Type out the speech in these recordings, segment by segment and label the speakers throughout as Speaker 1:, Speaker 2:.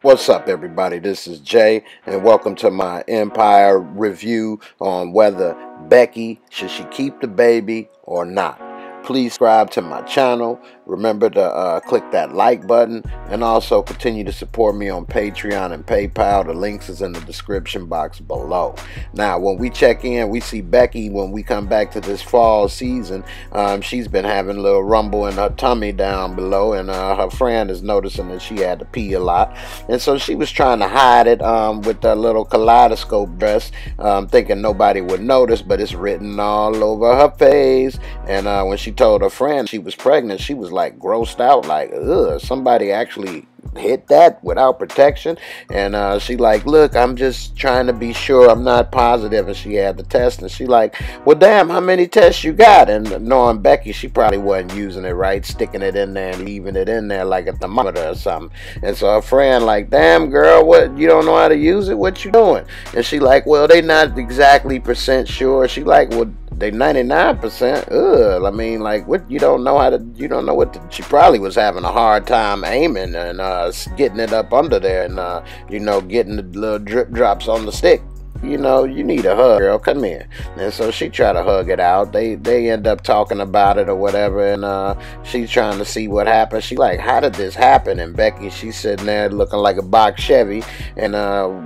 Speaker 1: What's up, everybody? This is Jay, and welcome to my Empire review on whether Becky should she keep the baby or not. Please subscribe to my channel. Remember to click that like button, and also continue to support me on Patreon and PayPal. The links is in the description box below. Now, when we check in, we see Becky. When we come back to this fall season, she's been having a little rumble in her tummy down below, and her friend is noticing that she had to pee a lot, and so she was trying to hide it with a little kaleidoscope dress, thinking nobody would notice, but it's written all over her face. And when she told her friend she was pregnant, she was like grossed out, like, ugh, somebody actually hit that without protection. And she like, look, I'm just trying to be sure, I'm not positive. And she had the test, and she like, well, damn, how many tests you got? And knowing Becky, she probably wasn't using it right, sticking it in there and leaving it in there like a thermometer or something. And so her friend like, damn, girl, what, you don't know how to use it? What you doing? And she like, well, they not exactly percent sure. She like, well, they 99%. Ugh, I mean, like, what, you don't know how to, you don't know what to, she probably was having a hard time aiming and getting it up under there, and you know, getting the little drip drops on the stick. You know, you need a hug, girl, come here. And so she tried to hug it out. They end up talking about it or whatever, and she's trying to see what happened. She like, how did this happen? And Becky, she's sitting there looking like a box Chevy, and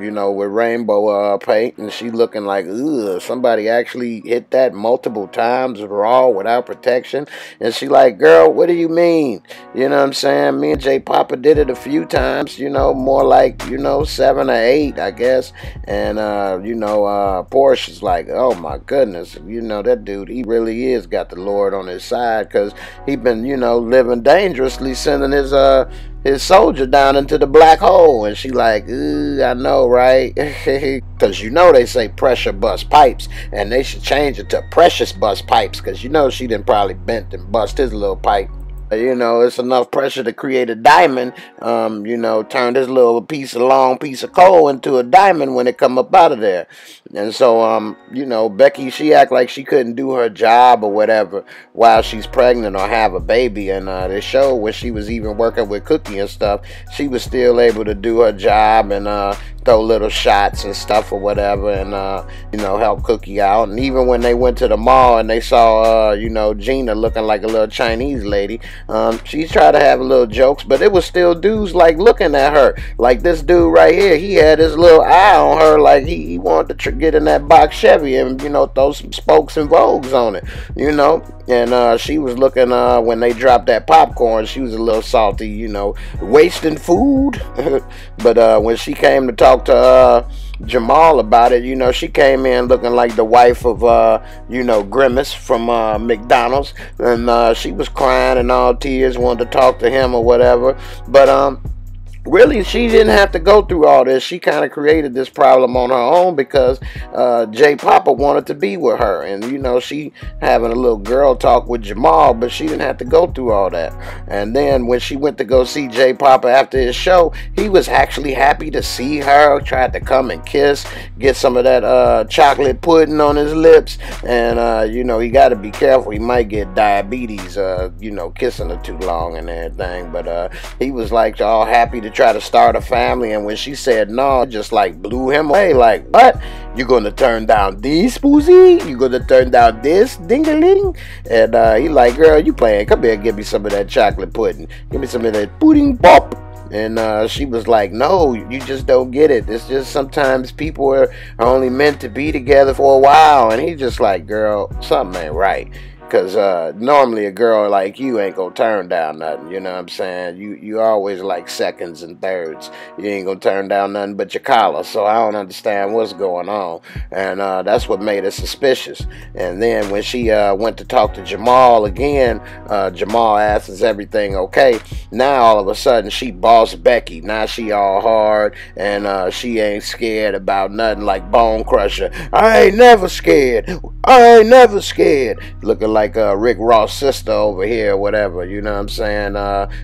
Speaker 1: you know, with rainbow paint, and she looking like, ugh, somebody actually hit that multiple times raw without protection. And she like, girl, what do you mean? You know what I'm saying? Me and J Papa did it a few times, you know, more like, you know, 7 or 8, I guess. And you know, Portia's like, oh my goodness, you know, that dude, he really is got the Lord on his side, because he been, you know, living dangerously, sending his soldier down into the black hole. And she like, I know, right? Because you know they say pressure bust pipes, and they should change it to precious bust pipes, because you know she done probably bent and bust his little pipe. You know, it's enough pressure to create a diamond. You know, turn this little long piece of coal into a diamond when it come up out of there. And so, you know, Becky, she act like she couldn't do her job or whatever while she's pregnant or have a baby. And they showed when she was even working with Cookie and stuff, she was still able to do her job and throw little shots and stuff or whatever, and you know, help Cookie out. And even when they went to the mall and they saw you know, Gina looking like a little Chinese lady, she tried to have a little jokes, but it was still dudes like looking at her. Like this dude right here, he had his little eye on her, like he wanted to get in that box Chevy and, you know, throw some spokes and vogues on it, you know. And she was looking, when they dropped that popcorn, she was a little salty, you know, wasting food. But when she came to talk to Jamal about it, you know, she came in looking like the wife of, you know, Grimace from McDonald's. And she was crying and all tears, wanted to talk to him or whatever. But really, she didn't have to go through all this. She kind of created this problem on her own, because J Papa wanted to be with her. And, you know, she having a little girl talk with Jamal, but she didn't have to go through all that. And then when she went to go see J Papa after his show, he was actually happy to see her, tried to come and kiss, get some of that chocolate pudding on his lips. And, you know, he got to be careful. He might get diabetes, you know, kissing her too long and everything. But he was like all happy to try to start a family. And when she said no, it just like blew him away. Like, what? You gonna turn down this pussy? You gonna turn down this ding-a-ling? And he like, girl, you playing? Come here, give me some of that chocolate pudding. Give me some of that pudding pop. And she was like, no, you just don't get it. It's just sometimes people are only meant to be together for a while. And he just like, girl, something ain't right. Because normally a girl like you ain't gonna turn down nothing, you know what I'm saying? You always like seconds and thirds. You ain't gonna turn down nothing but your collar. So I don't understand what's going on. And that's what made her suspicious. And then when she went to talk to Jamal again, Jamal asked, is everything okay? Now all of a sudden she boss Becky. Now she all hard, and she ain't scared about nothing, like Bone Crusher. I ain't never scared. I ain't never scared. Looking like like Rick Ross' sister over here, or whatever. You know what I'm saying?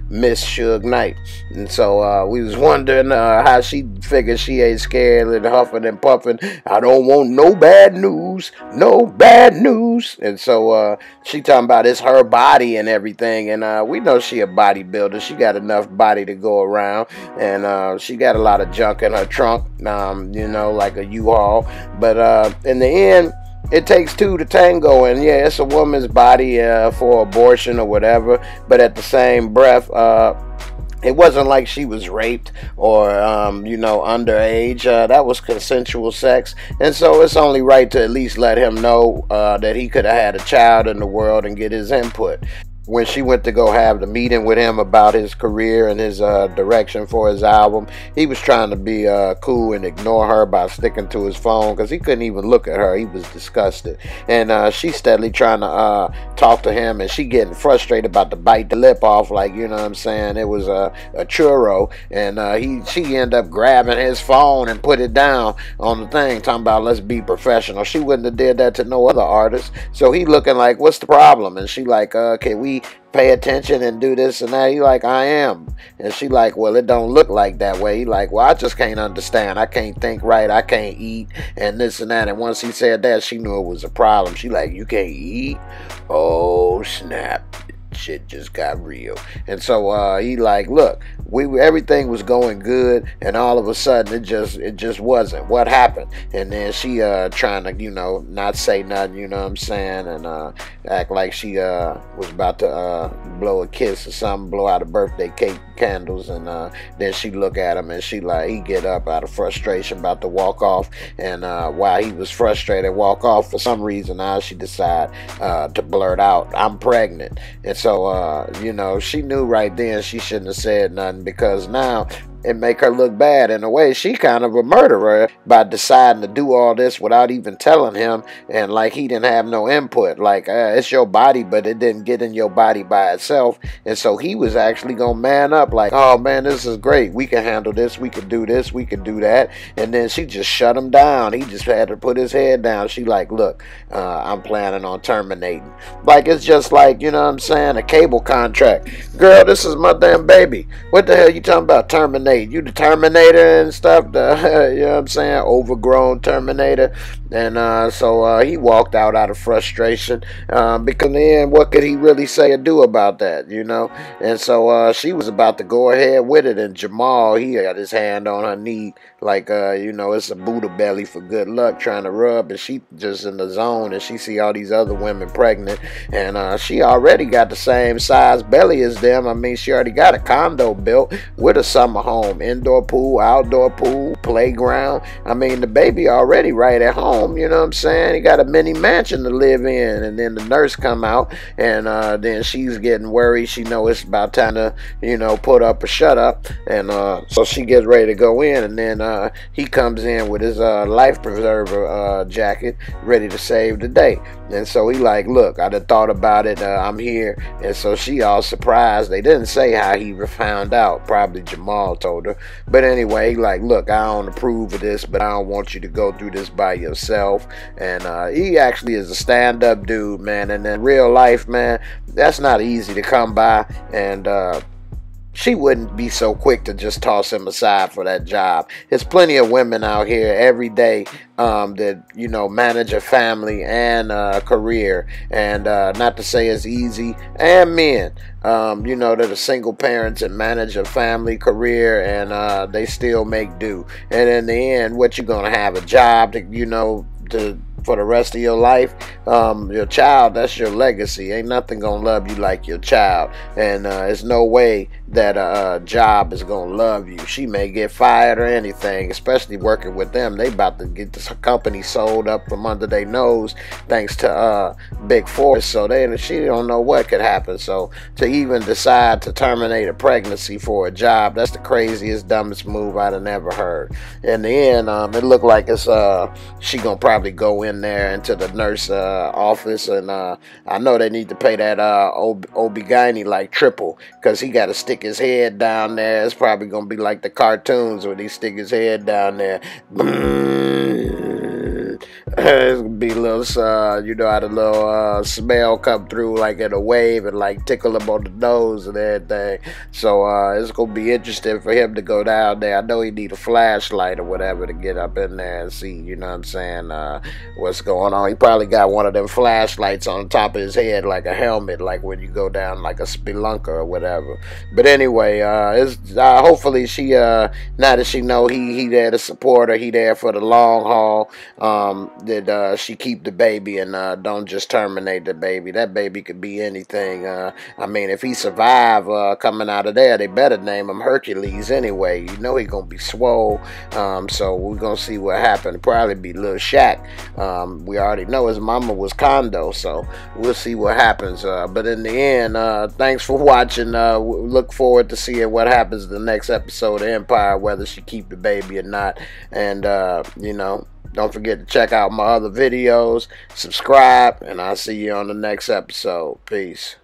Speaker 1: Miss Suge Knight. And so we was wondering how she figured she ain't scared and huffing and puffing. I don't want no bad news, no bad news. And so she talking about it's her body and everything. And we know she a bodybuilder. She got enough body to go around, and she got a lot of junk in her trunk, you know, like a U-Haul. But in the end, it takes two to tango, and yeah, it's a woman's body for abortion or whatever. But at the same breath, it wasn't like she was raped or, you know, underage. That was consensual sex. And so it's only right to at least let him know that he could have had a child in the world and get his input. When she went to go have the meeting with him about his career and his direction for his album, he was trying to be cool and ignore her by sticking to his phone because he couldn't even look at her. He was disgusted. And she steadily trying to talk to him, and she getting frustrated about to bite the lip off, like, you know what I'm saying, it was a churro. And she ended up grabbing his phone and put it down on the thing, talking about let's be professional. She wouldn't have did that to no other artist. So he looking like, what's the problem? And she like, can we pay attention and do this and that? He like, I am. And she like, well, it don't look like that way. He like, well, I just can't understand. I can't think right. I can't eat and this and that. And once he said that, she knew it was a problem. She like, you can't eat? Oh, snap. Shit just got real. And so he like, look, everything was going good, and all of a sudden it just wasn't. What happened? And then she trying to, you know, not say nothing, you know what I'm saying, and act like she was about to blow a kiss or something, blow out a birthday cake candles. And then she look at him, and she like, he get up out of frustration about to walk off. And while he was frustrated walk off, for some reason now she decide to blurt out, I'm pregnant. And so you know, she knew right then she shouldn't have said nothing, because now it make her look bad. In a way, she kind of a murderer by deciding to do all this without even telling him, and like he didn't have no input. Like, it's your body, but it didn't get in your body by itself. And so he was actually gonna man up, like, oh man, this is great, we can handle this, we can do this, we can do that. And then she just shut him down. He just had to put his head down. She like, look, I'm planning on terminating. Like, it's just like, you know what I'm saying, a cable contract. Girl, this is my damn baby. What the hell you talking about terminating? You the Terminator and stuff, you know what I'm saying, overgrown Terminator. And so he walked out of frustration, because in the end, what could he really say or do about that, you know? And so she was about to go ahead with it, and Jamal, he got his hand on her knee, like, you know, it's a Buddha belly for good luck, trying to rub, and she just in the zone, and she see all these other women pregnant, and she already got the same size belly as them. I mean, she already got a condo built with a summer home, indoor pool, outdoor pool, playground. I mean, the baby already right at home, you know what I'm saying? He got a mini mansion to live in. And then the nurse come out, and then she's getting worried. She know it's about time to, you know, put up or shut up. And so she gets ready to go in, and then he comes in with his life preserver jacket, ready to save the day. And so he like, look, I done thought about it, I'm here. And so she all surprised. They didn't say how he found out. Probably Jamal told her. But anyway, like, look, I don't approve of this, but I don't want you to go through this by yourself. And he actually is a stand-up dude, man. And in real life, man, that's not easy to come by. And she wouldn't be so quick to just toss him aside for that job. There's plenty of women out here every day that, you know, manage a family and a career, and not to say it's easy, and men, you know, that are single parents and manage a family, career, and they still make do. And in the end, what you gonna have, a job to, you know, for the rest of your life? Your child, that's your legacy. Ain't nothing gonna love you like your child. And there's no way that a job is gonna love you. She may get fired or anything, especially working with them. They about to get this company sold up from under their nose thanks to Big Force. So she don't know what could happen. So to even decide to terminate a pregnancy for a job, that's the craziest, dumbest move I'd have never heard. In the end, it looked like it's she gonna probably go in there into the nurse office, and I know they need to pay that OB-GYN like triple, because he got to stick his head down there. It's probably gonna be like the cartoons where he stick his head down there. It's gonna be a little, you know how the little smell come through like in a wave and like tickle him on the nose and everything. So it's gonna be interesting for him to go down there. I know he need a flashlight or whatever to get up in there and see, you know what I'm saying, what's going on. He probably got one of them flashlights on the top of his head like a helmet, like when you go down like a spelunker or whatever. But anyway, it's hopefully she now that she know he there to support her, he there for the long haul. That she keep the baby and don't just terminate the baby. That baby could be anything. I mean, if he survive coming out of there, they better name him Hercules anyway. You know he gonna be swole. So we're gonna see what happens. Probably be Lil Shaq. We already know his mama was Kondo, so we'll see what happens. But in the end, thanks for watching. Look forward to seeing what happens in the next episode of Empire, whether she keep the baby or not. And you know, don't forget to check out my other videos, subscribe, and I'll see you on the next episode. Peace.